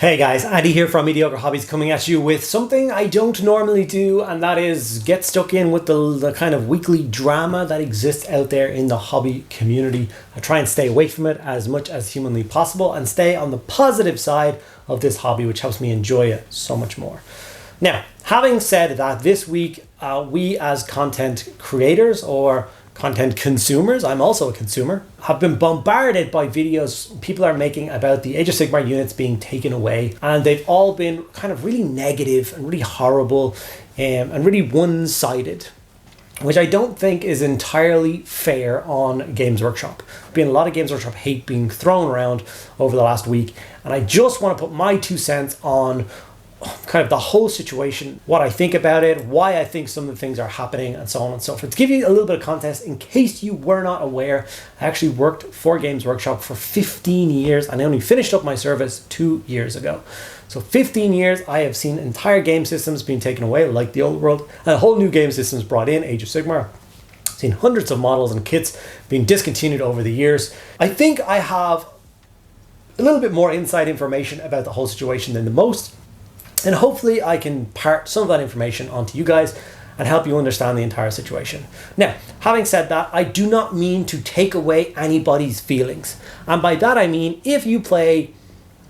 Hey guys, Andy here from Mediocre Hobbies coming at you with something I don't normally do, and that is get stuck in with the kind of weekly drama that exists out there in the hobby community. I try and stay away from it as much as humanly possible and stay on the positive side of this hobby, which helps me enjoy it so much more. Now, having said that, this week we as content creators or content consumers, I'm also a consumer, have been bombarded by videos people are making about the Age of Sigmar units being taken away, and they've all been kind of really negative and really horrible and really one-sided, which I don't think is entirely fair on Games Workshop. There's been a lot of Games Workshop hate being thrown around over the last week, and I just want to put my 2 cents on kind of the whole situation, what I think about it, why I think some of the things are happening, and so on and so forth. To give you a little bit of context, in case you were not aware, I actually worked for Games Workshop for 15 years, and I only finished up my service 2 years ago. So 15 years, I have seen entire game systems being taken away, like the old world, and a whole new game systems brought in, Age of Sigmar. I've seen hundreds of models and kits being discontinued over the years. I think I have a little bit more inside information about the whole situation than the most. And hopefully I can part some of that information onto you guys and help you understand the entire situation. Now, having said that, I do not mean to take away anybody's feelings. And by that I mean, if you play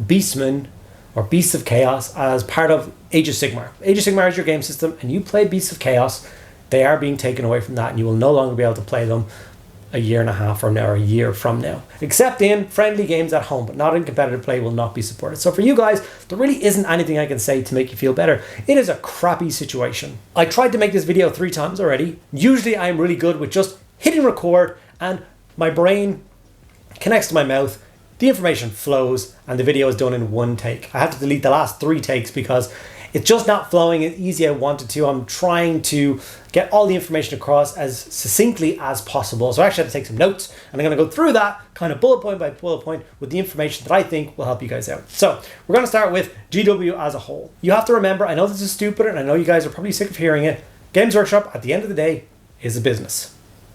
Beastmen or Beasts of Chaos as part of Age of Sigmar. Age of Sigmar is your game system and you play Beasts of Chaos, they are being taken away from that and you will no longer be able to play them a year and a half from now or a year from now, except in friendly games at home, but not in competitive play will not be supported. So for you guys, there really isn't anything I can say to make you feel better. It is a crappy situation. I tried to make this video 3 times already. Usually I'm really good with just hitting record and my brain connects to my mouth, the information flows, and the video is done in 1 take. I had to delete the last 3 takes because it's just not flowing as easy as I wanted to. I'm trying to get all the information across as succinctly as possible. So I actually had to take some notes, and I'm going to go through that kind of bullet point by bullet point with the information that I think will help you guys out. So we're going to start with GW as a whole. You have to remember, I know this is stupid, and I know you guys are probably sick of hearing it. Games Workshop, at the end of the day, is a business.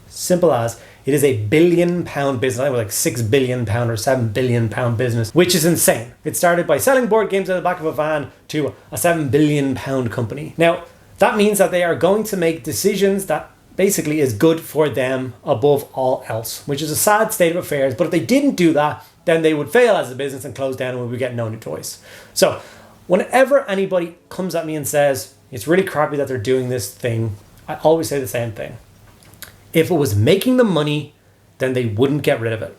Simple as. It is a £1 billion business. I think it was like £6 billion or £7 billion business, which is insane. It started by selling board games out of the back of a van to a £7 billion company. Now, that means that they are going to make decisions that basically is good for them above all else, which is a sad state of affairs. But if they didn't do that, then they would fail as a business and close down and we would get no new toys. So whenever anybody comes at me and says, it's really crappy that they're doing this thing, I always say the same thing. If it was making them money, then they wouldn't get rid of it.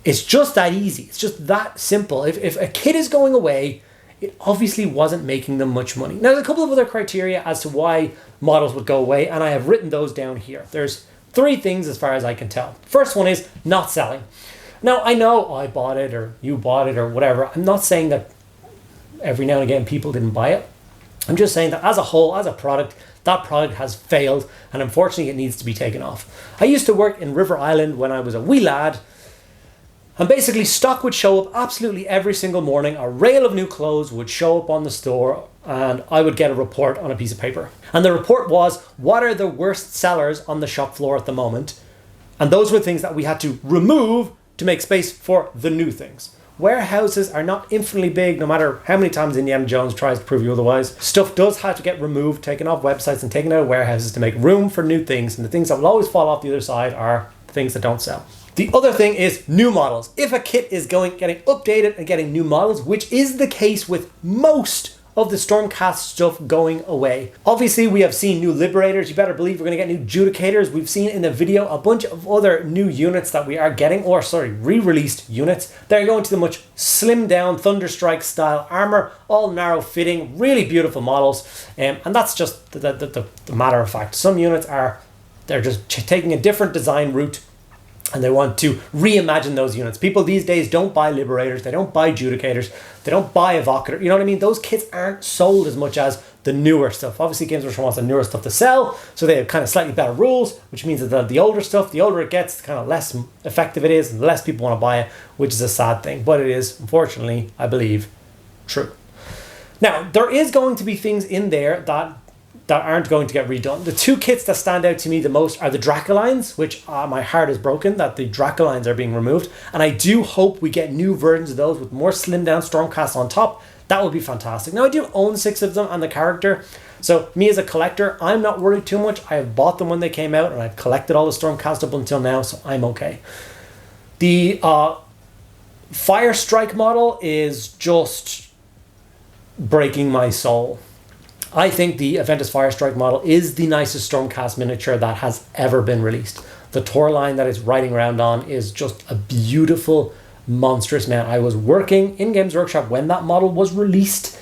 It's just that easy. It's just that simple. If a kid is going away, it obviously wasn't making them much money. Now, there's a couple of other criteria as to why models would go away, and I have written those down here. There's 3 things as far as I can tell. First one is not selling. Now, I know I bought it or you bought it or whatever. I'm not saying that every now and again people didn't buy it. I'm just saying that as a whole, as a product, that product has failed, and unfortunately it needs to be taken off. I used to work in River Island when I was a wee lad, and basically stock would show up absolutely every single morning. A rail of new clothes would show up on the store, and I would get a report on a piece of paper. And the report was, what are the worst sellers on the shop floor at the moment? And those were things that we had to remove to make space for the new things. Warehouses are not infinitely big, no matter how many times Indiana Jones tries to prove you otherwise. Stuff does have to get removed, taken off websites and taken out of warehouses to make room for new things. And the things that will always fall off the other side are the things that don't sell. The other thing is new models. If a kit is getting updated and getting new models, which is the case with most of the Stormcast stuff going away. Obviously, we have seen new Liberators. You better believe we're going to get new Judicators. We've seen in the video a bunch of other new units that we are getting, or sorry, re-released units. They're going to the much slimmed down Thunderstrike style armor, all narrow fitting, really beautiful models. And that's just the matter of fact. Some units they're just taking a different design route, and they want to reimagine those units. People these days don't buy Liberators, they don't buy Judicators, they don't buy Evocator. You know what I mean? Those kits aren't sold as much as the newer stuff. Obviously, Games Workshop wants the newer stuff to sell, so they have kind of slightly better rules, which means that the older stuff, the older it gets, the kind of less effective it is, and the less people want to buy it, which is a sad thing. But it is, unfortunately, I believe, true. Now, there is going to be things in there that that aren't going to get redone. The two kits that stand out to me the most are the Dracolines, which my heart is broken that the Dracolines are being removed. And I do hope we get new versions of those with more slimmed down Stormcast on top. That would be fantastic. Now, I do own 6 of them on the character. So me as a collector, I'm not worried too much. I have bought them when they came out and I've collected all the Stormcast up until now, so I'm okay. The Fire Strike model is just breaking my soul. I think the Aventus Fire Strike model is the nicest Stormcast miniature that has ever been released. The Tor line that it's riding around on is just a beautiful, monstrous man. I was working in Games Workshop when that model was released,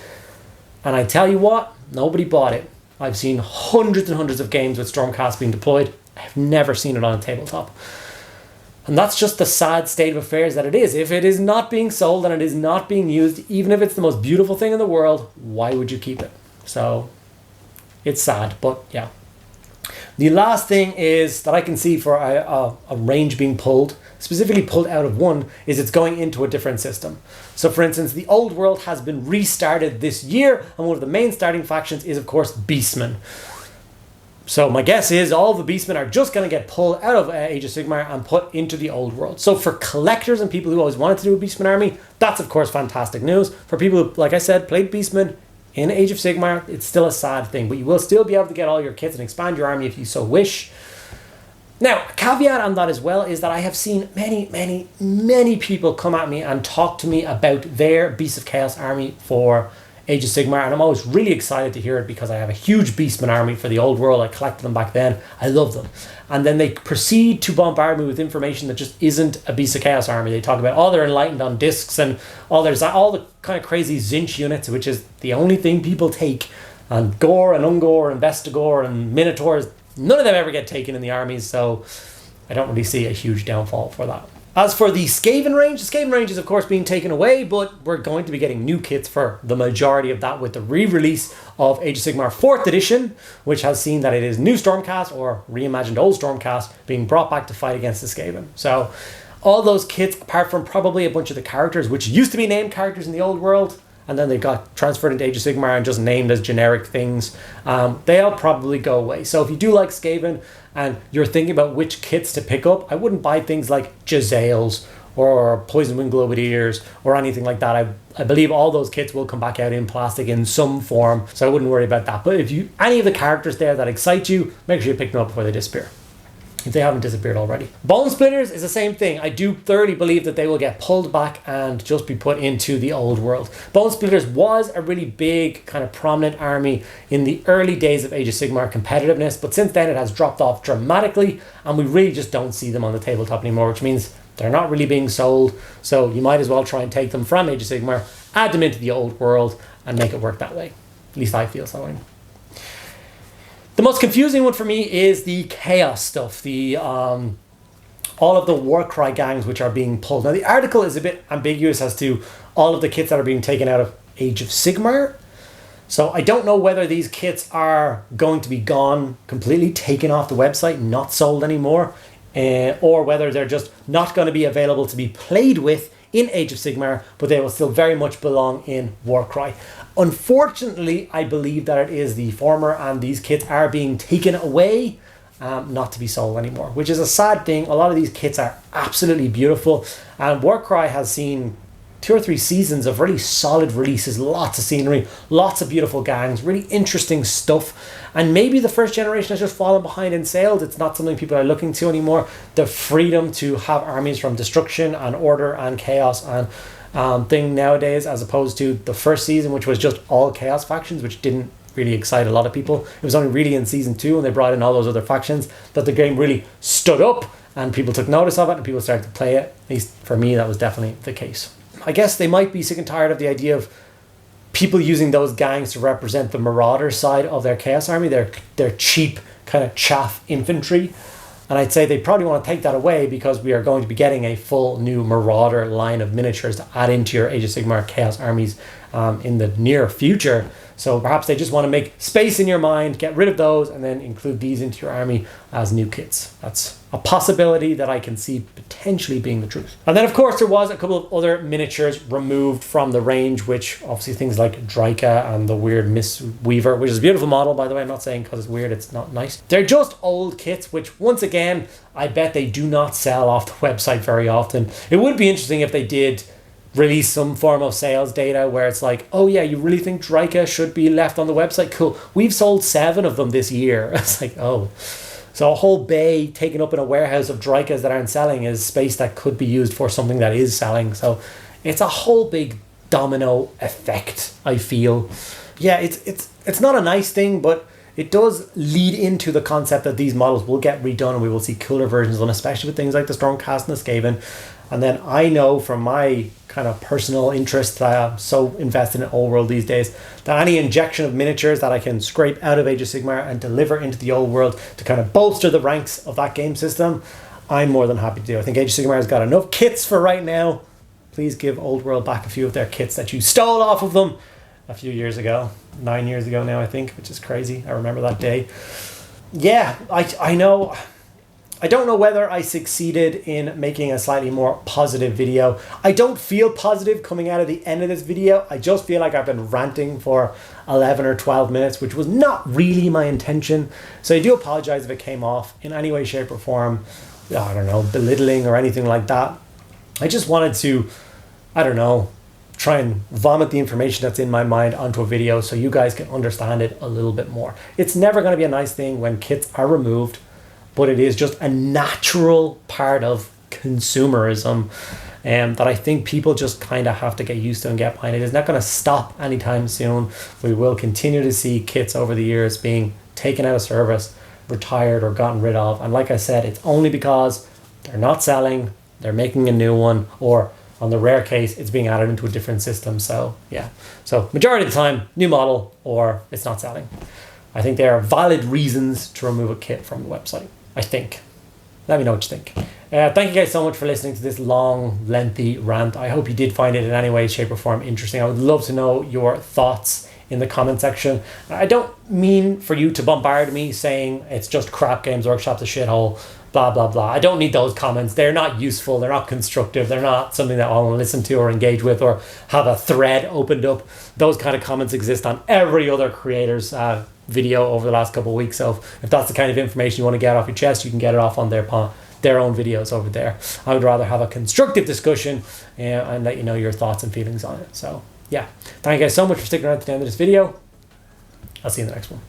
and I tell you what, nobody bought it. I've seen hundreds and hundreds of games with Stormcast being deployed. I've never seen it on a tabletop. And that's just the sad state of affairs that it is. If it is not being sold and it is not being used, even if it's the most beautiful thing in the world, why would you keep it? So it's sad, but yeah. The last thing is that I can see for a range being pulled, specifically pulled out of one, is it's going into a different system. So for instance, the old world has been restarted this year, and one of the main starting factions is of course Beastmen. So my guess is all the Beastmen are just going to get pulled out of Age of Sigmar and put into the old world. So for collectors and people who always wanted to do a Beastman army, that's of course fantastic news. For people who, like I said, played Beastmen in Age of Sigmar, it's still a sad thing, but you will still be able to get all your kits and expand your army if you so wish. Now, a caveat on that as well is that I have seen many people come at me and talk to me about their Beasts of Chaos army for Age of Sigmar, and I'm always really excited to hear it because I have a huge Beastman army for the old world. I collected them back then. I love them. And then they proceed to bombard me with information that just isn't a Beast of Chaos army. They talk about, oh, they're enlightened on discs and there's all the kind of crazy Zinch units, which is the only thing people take. And Gore and Ungor and Vestigore and Minotaurs, none of them ever get taken in the armies, so I don't really see a huge downfall for that. As for the Skaven range, the Skaven range is of course being taken away, but we're going to be getting new kits for the majority of that with the re-release of Age of Sigmar 4th edition, which has seen that it is new Stormcast or reimagined old Stormcast being brought back to fight against the Skaven. So all those kits, apart from probably a bunch of the characters, which used to be named characters in the old world, and then they got transferred into Age of Sigmar and just named as generic things, they'll probably go away. So if you do like Skaven and you're thinking about which kits to pick up, I wouldn't buy things like Jezzails or Poison Wing Globadiers or anything like that. I believe all those kits will come back out in plastic in some form, so I wouldn't worry about that. But if you any of the characters there that excite you, make sure you pick them up before they disappear, if they haven't disappeared already. Bone Splitters is the same thing. I do thoroughly believe that they will get pulled back and just be put into the old world. Bone Splitters was a really big kind of prominent army in the early days of Age of Sigmar competitiveness, but since then it has dropped off dramatically and we really just don't see them on the tabletop anymore, which means they're not really being sold. So you might as well try and take them from Age of Sigmar, add them into the old world and make it work that way. At least I feel so. The most confusing one for me is the chaos stuff, the all of the Warcry gangs which are being pulled. Now the article is a bit ambiguous as to all of the kits that are being taken out of Age of Sigmar. So I don't know whether these kits are going to be gone, completely taken off the website, not sold anymore, or whether they're just not going to be available to be played with in Age of Sigmar, but they will still very much belong in Warcry. Unfortunately, I believe that it is the former, and these kits are being taken away, not to be sold anymore, which is a sad thing. A lot of these kits are absolutely beautiful, and Warcry has seen 2 or 3 seasons of really solid releases, lots of scenery, lots of beautiful gangs, really interesting stuff. And maybe the first generation has just fallen behind in sales. It's not something people are looking to anymore. The freedom to have armies from destruction and order and chaos and thing nowadays, as opposed to the first season, which was just all chaos factions, which didn't really excite a lot of people. It was only really in season 2 when they brought in all those other factions that the game really stood up and people took notice of it and people started to play it. At least for me, that was definitely the case. I guess they might be sick and tired of the idea of people using those gangs to represent the Marauder side of their Chaos Army, their cheap kind of chaff infantry. And I'd say they probably want to take that away because we are going to be getting a full new Marauder line of miniatures to add into your Age of Sigmar Chaos Armies in the near future. So perhaps they just want to make space in your mind, get rid of those, and then include these into your army as new kits. That's a possibility that I can see potentially being the truth. And then of course there was a couple of other miniatures removed from the range, which obviously things like Draika and the weird Miss Weaver, which is a beautiful model, by the way. I'm not saying because it's weird it's not nice. They're just old kits, which once again, I bet they do not sell off the website very often. It would be interesting if they did release some form of sales data where it's like, oh yeah, you really think Draika should be left on the website? Cool. We've sold 7 of them this year. It's like, oh. So a whole bay taken up in a warehouse of Draikas that aren't selling is space that could be used for something that is selling. So it's a whole big domino effect, I feel. Yeah, it's not a nice thing, but it does lead into the concept that these models will get redone and we will see cooler versions of them, especially with things like the Stormcast and the Skaven. And then I know from my kind of personal interest that I'm so invested in old world these days that any injection of miniatures that I can scrape out of Age of Sigmar and deliver into the old world to kind of bolster the ranks of that game system, I'm more than happy to do. I think Age of Sigmar has got enough kits for right now. Please give old world back a few of their kits that you stole off of them a few years ago, 9 years ago now I think, which is crazy. I remember that day. Yeah, I know. I don't know whether I succeeded in making a slightly more positive video. I don't feel positive coming out of the end of this video. I just feel like I've been ranting for 11 or 12 minutes, which was not really my intention. So I do apologize if it came off in any way, shape or form, I don't know, belittling or anything like that. I just wanted to, I don't know, try and vomit the information that's in my mind onto a video so you guys can understand it a little bit more. It's never going to be a nice thing when kits are removed, but it is just a natural part of consumerism that I think people just kind of have to get used to and get behind. It is not going to stop anytime soon. We will continue to see kits over the years being taken out of service, retired or gotten rid of. And like I said, it's only because they're not selling, they're making a new one, or on the rare case, it's being added into a different system. So yeah, so majority of the time, new model or it's not selling. I think there are valid reasons to remove a kit from the website. I think. Let me know what you think. Thank you guys so much for listening to this long, lengthy rant. I hope you did find it in any way, shape or form interesting. I would love to know your thoughts in the comment section. I don't mean for you to bombard me saying it's just crap, Games Workshop's a shithole, blah, blah, blah. I don't need those comments. They're not useful. They're not constructive. They're not something that I want to listen to or engage with or have a thread opened up. Those kind of comments exist on every other creator's video over the last couple of weeks. So if that's the kind of information you want to get off your chest, you can get it off on their own videos over there. I would rather have a constructive discussion and let you know your thoughts and feelings on it. So yeah, thank you guys so much for sticking around to the end of this video. I'll see you in the next one.